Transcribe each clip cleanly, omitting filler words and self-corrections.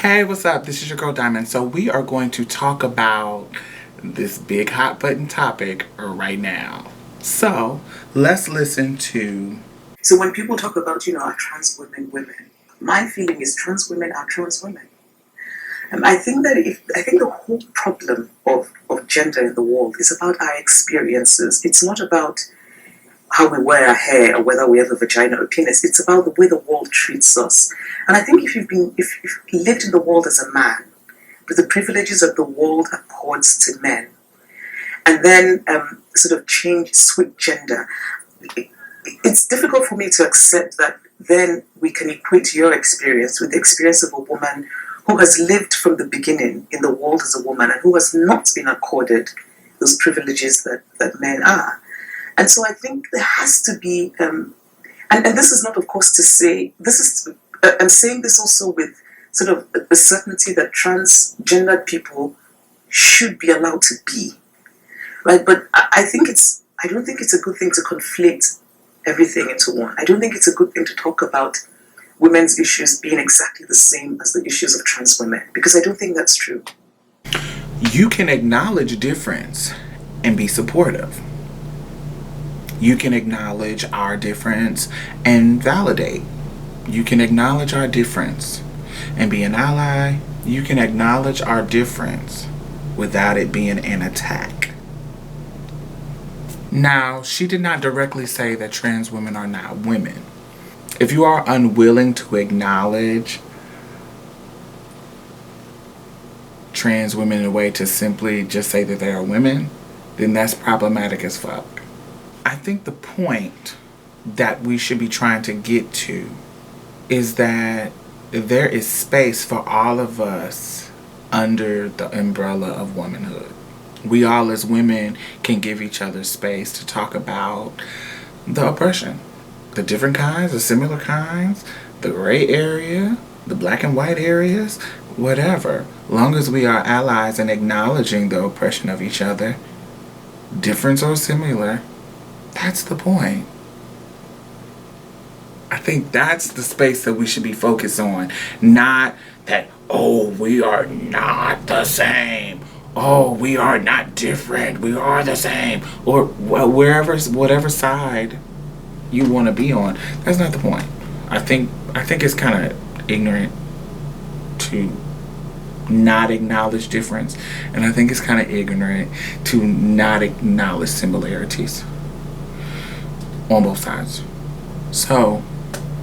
Hey, what's up? This is your girl Diamond. So we are going to talk about this big hot button topic right now. So let's listen to. So when people talk about, our trans women, my feeling is trans women are trans women. I think that I think the whole problem of gender in the world is about our experiences. It's not about how we wear our hair or whether we have a vagina or penis. It's about the way the world treats us. And I think if you've lived in the world as a man, with the privileges that the world accords to men, and then sort of switch gender, it's difficult for me to accept that then we can equate your experience with the experience of a woman who has lived from the beginning in the world as a woman and who has not been accorded those privileges that men are. And so I think there has to be, and this is not, of course, to say, I'm saying this also with sort of a certainty that transgendered people should be allowed to be, right? But I don't think it's a good thing to conflate everything into one. I don't think it's a good thing to talk about women's issues being exactly the same as the issues of trans women, because I don't think that's true. You can acknowledge difference and be supportive. You can acknowledge our difference and validate. You can acknowledge our difference and be an ally. You can acknowledge our difference without it being an attack. Now, she did not directly say that trans women are not women. If you are unwilling to acknowledge trans women in a way to simply just say that they are women, then that's problematic as fuck. I think the point that we should be trying to get to is that there is space for all of us under the umbrella of womanhood. We all as women can give each other space to talk about the oppression, the different kinds, the similar kinds, the gray area, the black and white areas, whatever. Long as we are allies and acknowledging the oppression of each other, different or similar, that's the point. I think that's the space that we should be focused on. Not that, oh, we are not the same. Oh, we are not different. We are the same. Or whatever side you want to be on. That's not the point. I think it's kind of ignorant to not acknowledge difference, and I think it's kind of ignorant to not acknowledge similarities on both sides. So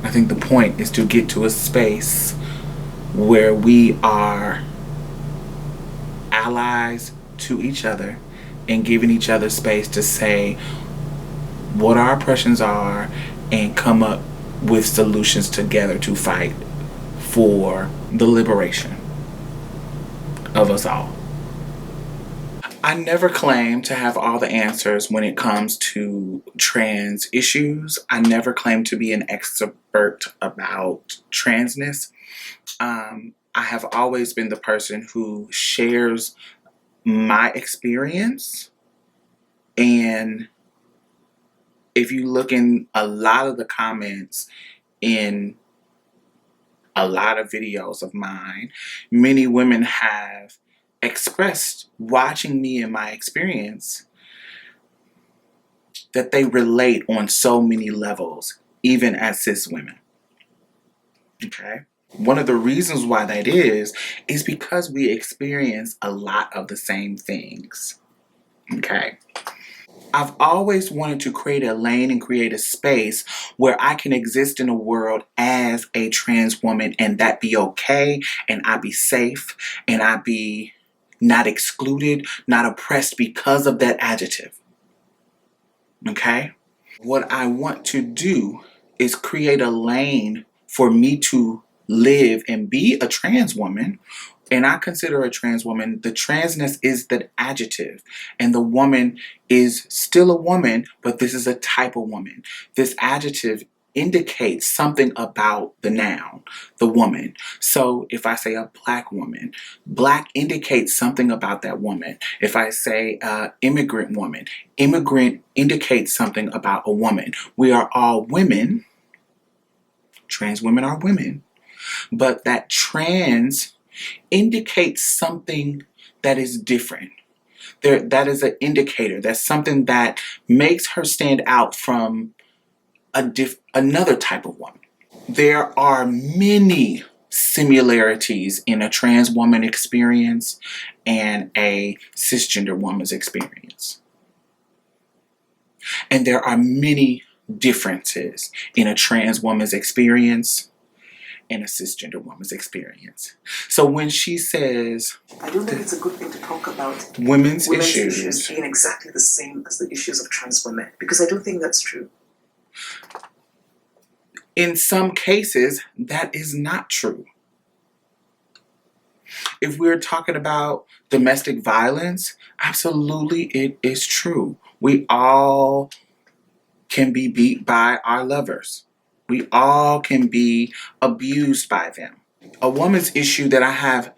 I think the point is to get to a space where we are allies to each other and giving each other space to say what our oppressions are and come up with solutions together to fight for the liberation of us all. I never claim to have all the answers when it comes to trans issues. I never claim to be an expert about transness. I have always been the person who shares my experience, and if you look in a lot of the comments in a lot of videos of mine, many women have expressed, watching me and my experience, that they relate on so many levels, even as cis women. Okay? One of the reasons why that is because we experience a lot of the same things. Okay? I've always wanted to create a lane and create a space where I can exist in a world as a trans woman and that be okay, and I be safe, and I be not excluded, not oppressed because of that adjective. Okay? What I want to do is create a lane for me to live and be a trans woman. And I consider a trans woman, the transness is the adjective, and the woman is still a woman, but this is a type of woman. This adjective indicates something about the noun, the woman. So if I say a black woman, black indicates something about that woman. If I say immigrant woman, immigrant indicates something about a woman. We are all women. Trans women are women. But that trans indicates something that is different. That is an indicator. That's something that makes her stand out from another type of woman. There are many similarities in a trans woman experience and a cisgender woman's experience. And there are many differences in a trans woman's experience and a cisgender woman's experience. So when she says, I don't think it's a good thing to talk about women's issues being exactly the same as the issues of trans women, because I don't think that's true. In some cases, that is not true. If we're talking about domestic violence, absolutely it is true. We all can be beat by our lovers. We all can be abused by them. A woman's issue that I have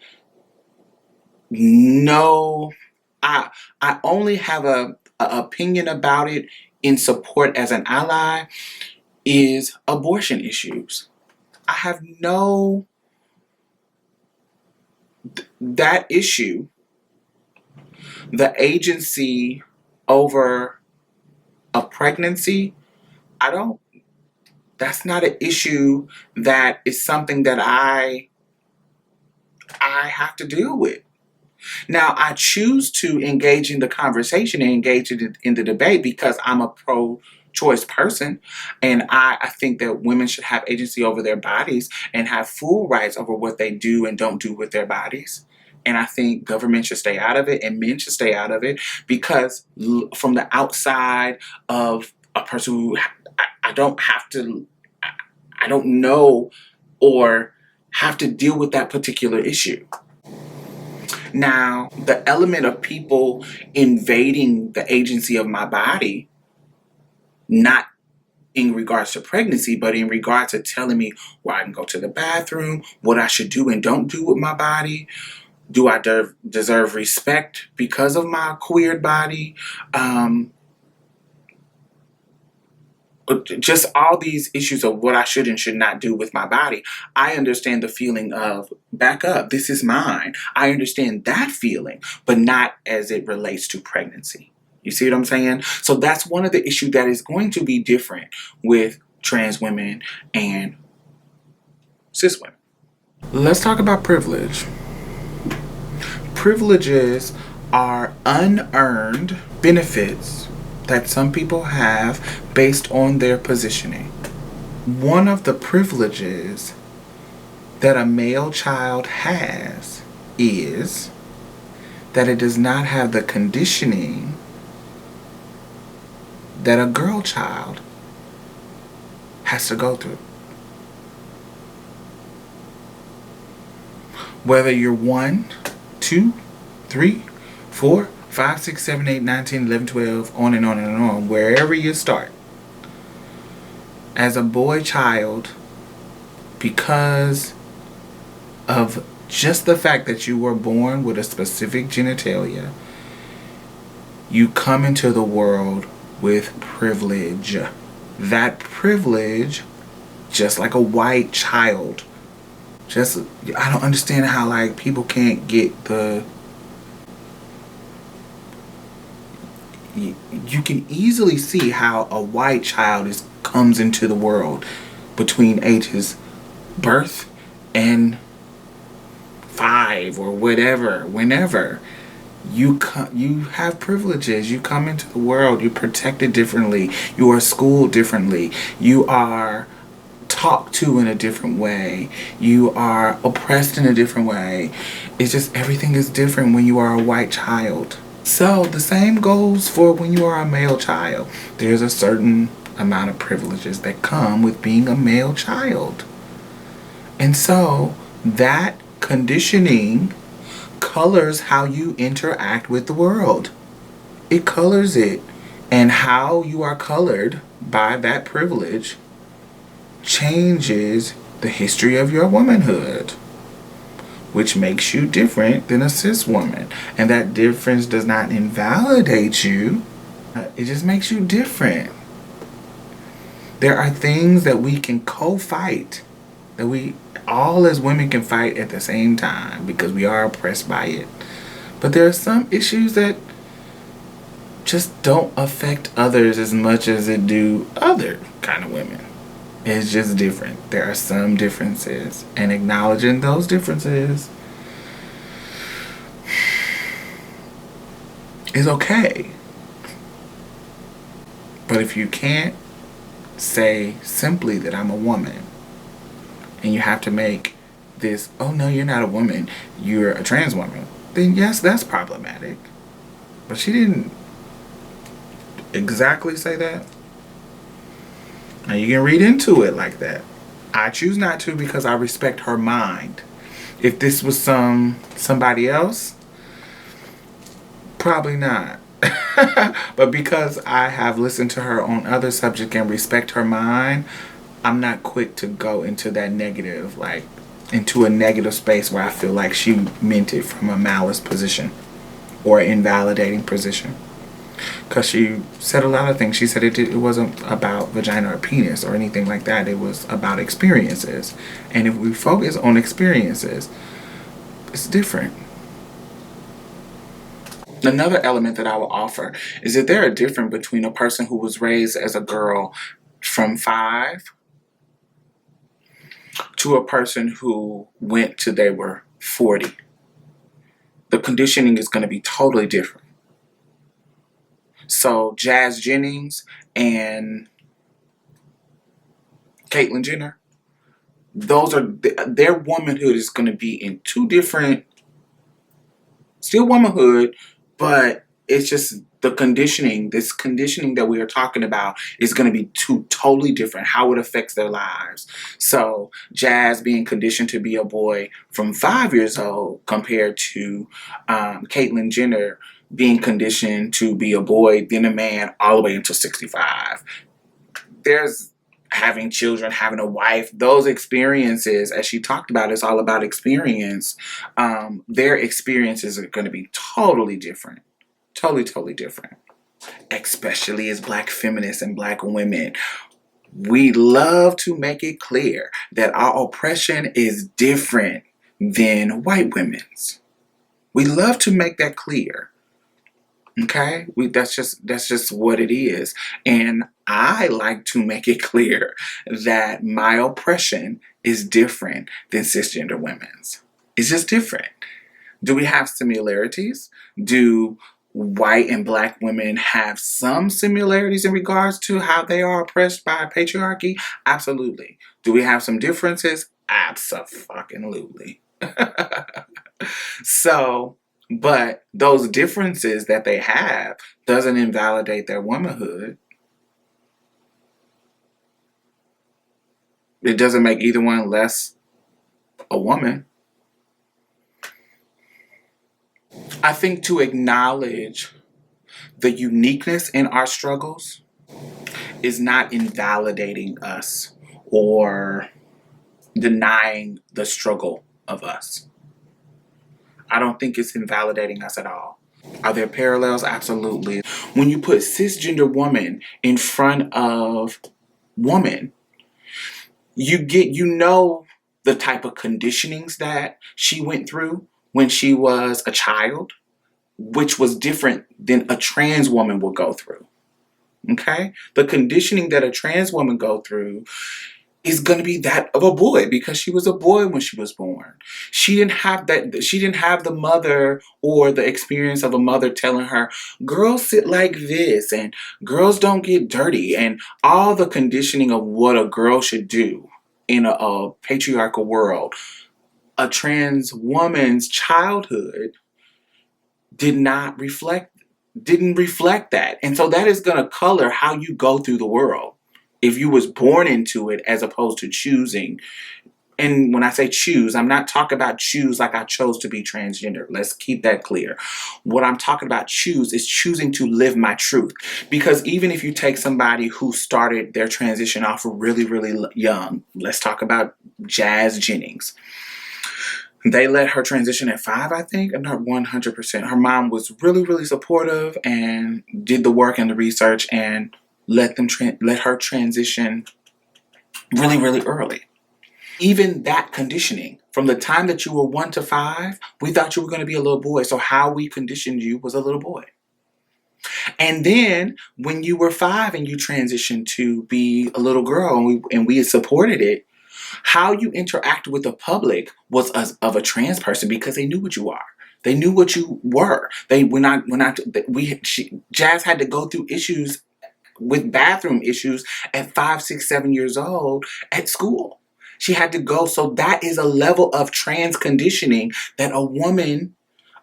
I only have a opinion about it in support as an ally is abortion issues. I have that issue, the agency over a pregnancy, that's not an issue that is something that I have to deal with. Now, I choose to engage in the conversation and engage in the debate because I'm a pro-choice person, and I think that women should have agency over their bodies and have full rights over what they do and don't do with their bodies. And I think government should stay out of it and men should stay out of it, because from the outside of a person who I don't know or have to deal with that particular issue. Now, the element of people invading the agency of my body, not in regards to pregnancy, but in regards to telling me where I can go to the bathroom, what I should do and don't do with my body. Do I deserve respect because of my queered body? Just all these issues of what I should and should not do with my body. I understand the feeling of, back up, this is mine. I understand that feeling, but not as it relates to pregnancy. You see what I'm saying? So that's one of the issues that is going to be different with trans women and cis women. Let's talk about privilege. Privileges are unearned benefits that some people have based on their positioning. One of the privileges that a male child has is that it does not have the conditioning that a girl child has to go through. Whether you're 1, 2, 3, 4, 5, 6, 7, 8, 9, 10, 11, 12, on and on and on, wherever you start. As a boy child, because of just the fact that you were born with a specific genitalia, you come into the world with privilege. That privilege, just like a white child, I don't understand how people can't get the... You can easily see how a white child comes into the world between ages birth and 5 or whatever, whenever. You have privileges. You come into the world. You're protected differently. You are schooled differently. You are talked to in a different way. You are oppressed in a different way. It's just everything is different when you are a white child. So the same goes for when you are a male child. There's a certain amount of privileges that come with being a male child. And so that conditioning colors how you interact with the world. It colors it. And how you are colored by that privilege changes the history of your womanhood, which makes you different than a cis woman. And that difference does not invalidate you. It just makes you different. There are things that we can co-fight, that we all as women can fight at the same time because we are oppressed by it. But there are some issues that just don't affect others as much as it do other kind of women. It's just different. There are some differences, and acknowledging those differences is okay. But if you can't say simply that I'm a woman, and you have to make this, oh no, you're not a woman, you're a trans woman, then yes, that's problematic. But she didn't exactly say that. Now you can read into it like that. I choose not to because I respect her mind. If this was somebody else, probably not. But because I have listened to her on other subjects and respect her mind, I'm not quick to go into that negative, like into a negative space where I feel like she meant it from a malice position or invalidating position. Because she said a lot of things. She said it wasn't about vagina or penis or anything like that. It was about experiences. And if we focus on experiences, it's different. Another element that I will offer is that there are difference between a person who was raised as a girl from 5 to a person who went till they were 40. The conditioning is going to be totally different. So Jazz Jennings and Caitlyn Jenner, those are their womanhood is going to be in two different, still womanhood, but it's just the conditioning. This conditioning that we are talking about is going to be two totally different. How it affects their lives. So Jazz being conditioned to be a boy from 5 years old compared to Caitlyn Jenner being conditioned to be a boy, then a man, all the way until 65. There's having children, having a wife, those experiences, as she talked about, it's all about experience. Their experiences are going to be totally different. Totally different. Especially as Black feminists and Black women. We love to make it clear that our oppression is different than white women's. We love to make that clear. Okay, that's just what it is, and I like to make it clear that my oppression is different than cisgender women's. It's just different. Do we have similarities? Do white and Black women have some similarities in regards to how they are oppressed by patriarchy? Absolutely. Do we have some differences? Abso-fucking-lutely. So. But those differences that they have doesn't invalidate their womanhood. It doesn't make either one less a woman. I think to acknowledge the uniqueness in our struggles is not invalidating us or denying the struggle of us. I don't think it's invalidating us at all. Are there parallels? Absolutely. When you put cisgender woman in front of woman, you know the type of conditionings that she went through when she was a child, which was different than a trans woman would go through. Okay? The conditioning that a trans woman go through is going to be that of a boy because she was a boy when she was born. She didn't have that. She didn't have the mother or the experience of a mother telling her, girls sit like this and girls don't get dirty and all the conditioning of what a girl should do in a patriarchal world. A trans woman's childhood didn't reflect that. And so that is going to color how you go through the world. If you was born into it as opposed to choosing. And when I say choose, I'm not talking about choose like I chose to be transgender. Let's keep that clear. What I'm talking about choose is choosing to live my truth. Because even if you take somebody who started their transition off really, really young, let's talk about Jazz Jennings. They let her transition at 5, I think. I'm not 100%. Her mom was really, really supportive and did the work and the research and let her transition really, really early. Even that conditioning, from the time that you were 1 to 5, we thought you were going to be a little boy. So how we conditioned you was a little boy. And then when you were 5 and you transitioned to be a little girl, and we supported it, how you interacted with the public was of a trans person, because they knew what you are. They knew what you were. Jazz had to go through issues with bathroom issues at 5, 6, 7 years old at school. She had to go. So that is a level of trans conditioning that a woman,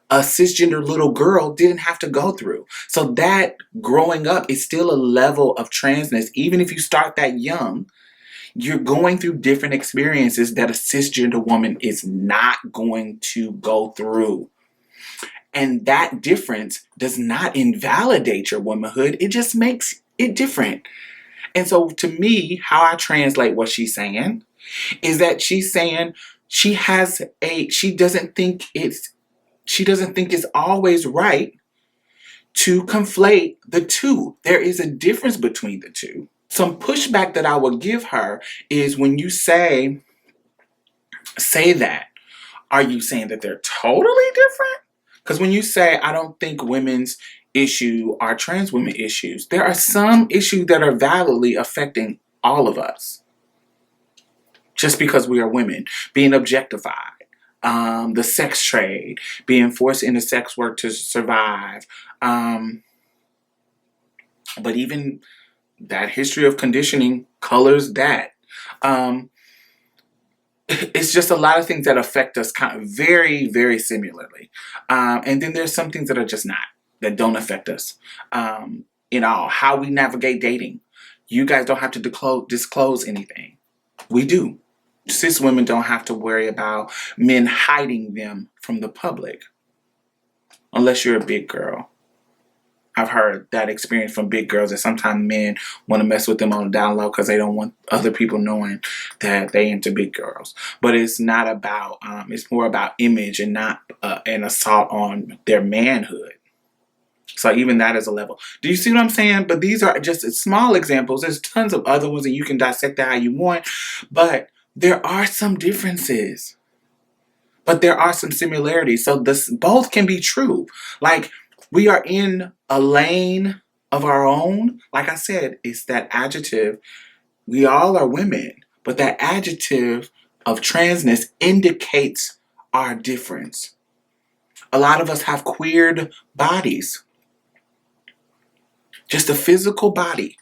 a cisgender little girl, didn't have to go through. So that growing up is still a level of transness. Even if you start that young, you're going through different experiences that a cisgender woman is not going to go through. And that difference does not invalidate your womanhood. It just makes it different. And so to me, how I translate what she's saying is that she's saying she doesn't think it's always right to conflate the two. There is a difference between the two. Some pushback that I would give her is when you say that, are you saying that they're totally different? Because when you say, I don't think women's issue are trans women issues, there are some issues that are validly affecting all of us. Just because we are women, being objectified, the sex trade, being forced into sex work to survive. But even that history of conditioning colors that. It's just a lot of things that affect us kind of very, very similarly. And then there's some things that are just not, that don't affect us. How we navigate dating. You guys don't have to disclose anything. We do. Cis women don't have to worry about men hiding them from the public. Unless you're a big girl. I've heard that experience from big girls, that sometimes men want to mess with them on the down low because they don't want other people knowing that they into big girls. But it's not about, it's more about image and not an assault on their manhood. So even that is a level. Do you see what I'm saying? But these are just small examples. There's tons of other ones, and you can dissect that how you want. But there are some differences. But there are some similarities. So both can be true. Like, we are in a lane of our own. Like I said, it's that adjective. We all are women. But that adjective of transness indicates our difference. A lot of us have queered bodies. Just a physical body.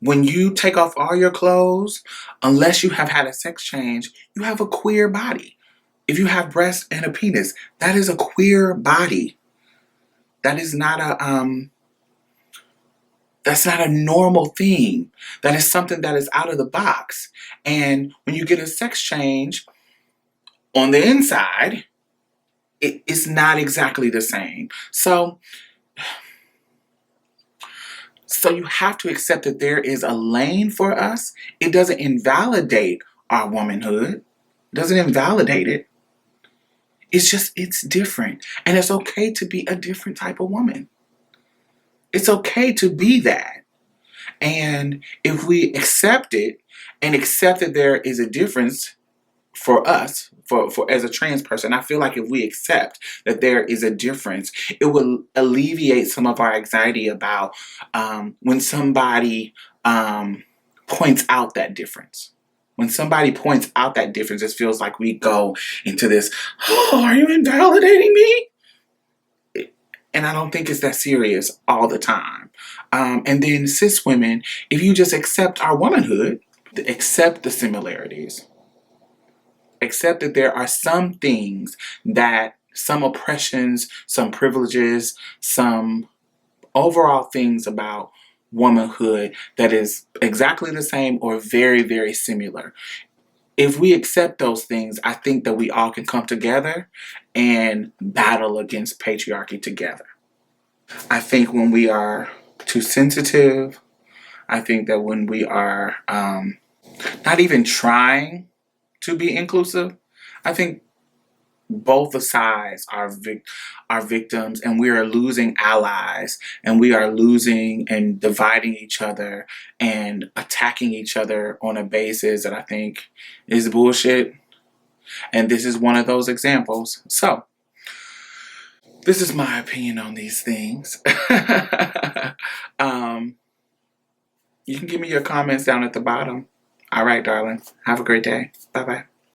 When you take off all your clothes, unless you have had a sex change, you have a queer body. If you have breasts and a penis, that is a queer body. That is not that's not a normal thing. That is something that is out of the box. And when you get a sex change on the inside, it's not exactly the same. So you have to accept that there is a lane for us. It doesn't invalidate our womanhood. It doesn't invalidate it. It's different. And it's okay to be a different type of woman. It's okay to be that. And if we accept it and accept that there is a difference for us, for as a trans person, I feel like if we accept that there is a difference, it will alleviate some of our anxiety about when somebody points out that difference. When somebody points out that difference, it feels like we go into this, oh, are you invalidating me? And I don't think it's that serious all the time. And then cis women, if you just accept our womanhood, accept the similarities, accept that there are some things, that some oppressions, some privileges, some overall things about womanhood that is exactly the same or very, very similar. If we accept those things, I think that we all can come together and battle against patriarchy together. I think when we are too sensitive, I think that when we are not even trying to be inclusive, I think both sides are victims, and we are losing allies, and we are losing and dividing each other and attacking each other on a basis that I think is bullshit. And this is one of those examples. So, this is my opinion on these things. You can give me your comments down at the bottom. All right, darling. Have a great day. Bye-bye.